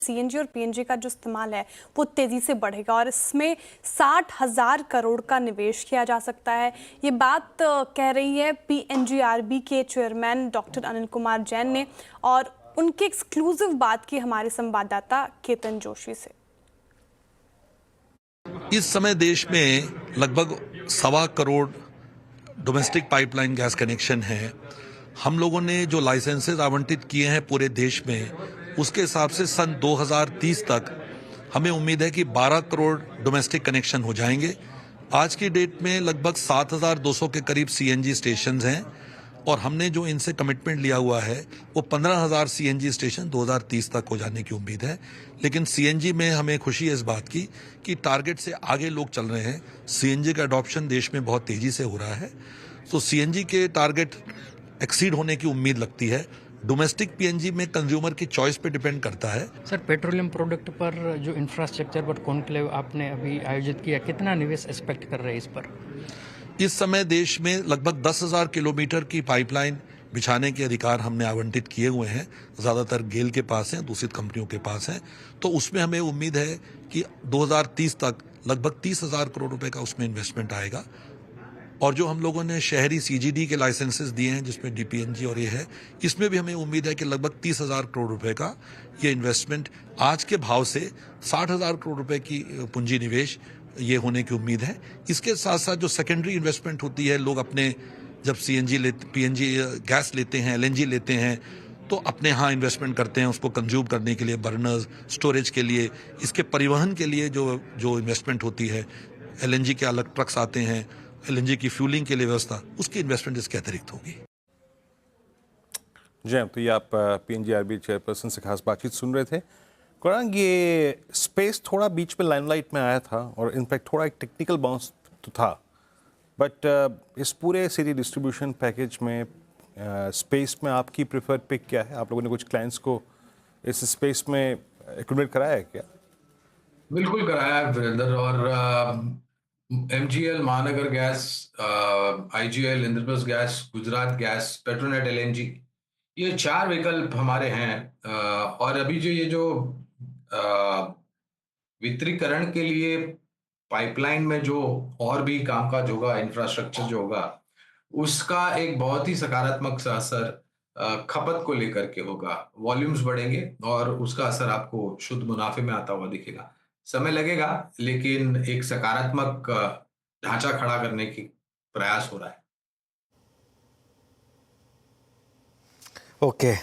CNG और PNG का जो इस्तेमाल है वो तेजी से बढ़ेगा और इसमें 60,000 करोड़ का निवेश किया जा सकता है। ये बात कह रही है पीएनजीआरबी के चेयरमैन डॉक्टर अनिल कुमार जैन ने और उनकी एक्सक्लूसिव बात की हमारे संवाददाता केतन जोशी से। इस समय देश में लगभग 1.25 crore domestic pipeline gas connection है। हम लोगों ने जो लाइसेंसेज आवंटित किए हैं पूरे देश में, उसके हिसाब से सन 2030 तक हमें उम्मीद है कि 12 करोड़ डोमेस्टिक कनेक्शन हो जाएंगे। आज की डेट में लगभग 7,200 के करीब सीएनजी स्टेशंस हैं और हमने जो इनसे कमिटमेंट लिया हुआ है वो 15,000 सीएनजी स्टेशन 2030 तक हो जाने की उम्मीद है। लेकिन सीएनजी में हमें खुशी है इस बात की कि टारगेट से आगे लोग चल रहे हैं। सीएनजी का अडॉप्शन देश में बहुत तेजी से हो रहा है, तो सीएनजी के टारगेट एक्सीड होने की उम्मीद लगती है। डोमेस्टिक पीएनजी में कंज्यूमर की चॉइस पे डिपेंड करता है। सर, पेट्रोलियम प्रोडक्ट पर जो इंफ्रास्ट्रक्चर पर कॉन्क्लेव आपने अभी आयोजित किया, कितना निवेश एक्सपेक्ट कर रहे हैं इस पर? इस समय देश में लगभग 10,000 किलोमीटर की पाइपलाइन बिछाने के अधिकार हमने आवंटित किए हुए हैं। ज़्यादातर गेल के पास हैं, दूसरी कंपनियों के पास हैं। तो उसमें हमें उम्मीद है कि 2030 तक लगभग 30,000 करोड़ रुपए का उसमें इन्वेस्टमेंट आएगा। और जो हम लोगों ने शहरी सीजीडी के लाइसेंसेस दिए हैं जिसमें डीपीएनजी और ये है, इसमें भी हमें उम्मीद है कि लगभग 30,000 करोड़ रुपए का ये इन्वेस्टमेंट आज के भाव से 60,000 करोड़ रुपए की पूंजी निवेश ये होने की उम्मीद है। इसके साथ साथ जो सेकेंडरी इन्वेस्टमेंट होती है, लोग अपने जब सीएनजी लेते, पीएनजी गैस लेते हैं, एलएनजी लेते हैं, तो अपने यहाँ इन्वेस्टमेंट करते हैं उसको कंज्यूम करने के लिए, बर्नर्स, स्टोरेज के लिए, इसके परिवहन के लिए जो इन्वेस्टमेंट होती है, एलएनजी के अलग ट्रक्स आते हैं, एलएनजी की फ्यूलिंग के लिए व्यवस्था, उसकी इन्वेस्टमेंट इसके अतिरिक्त होगी। जी, तो ये आप पीएनजीआरबी चेयरपर्सन से खास बातचीत सुन रहे थे। गौरांग, ये स्पेस थोड़ा बीच में लाइमलाइट में आया था और इनफैक्ट थोड़ा एक टेक्निकल बाउंस तो था, बट इस पूरे सिटी डिस्ट्रीब्यूशन पैकेज में स्पेस में आपकी प्रेफर्ड पिक क्या है? आप लोगों ने कुछ क्लाइंट्स को इस स्पेस में एक्टिवेट कराया है क्या? बिल्कुल कराया है वीरेंद्र, और एमजीएल, महानगर gas, IGL, Indraprastha gas, Gujarat gas, Petronet LNG, ये 4 विकल्प हमारे हैं। और अभी जो वितरीकरण के लिए पाइपलाइन में जो और भी कामकाज होगा, इंफ्रास्ट्रक्चर जो होगा, उसका एक बहुत ही सकारात्मक सा असर खपत को लेकर के होगा। वॉल्यूम्स बढ़ेंगे और उसका असर आपको शुद्ध मुनाफे में आता हुआ दिखेगा। समय लगेगा, लेकिन एक सकारात्मक ढांचा खड़ा करने की प्रयास हो रहा है। ओके।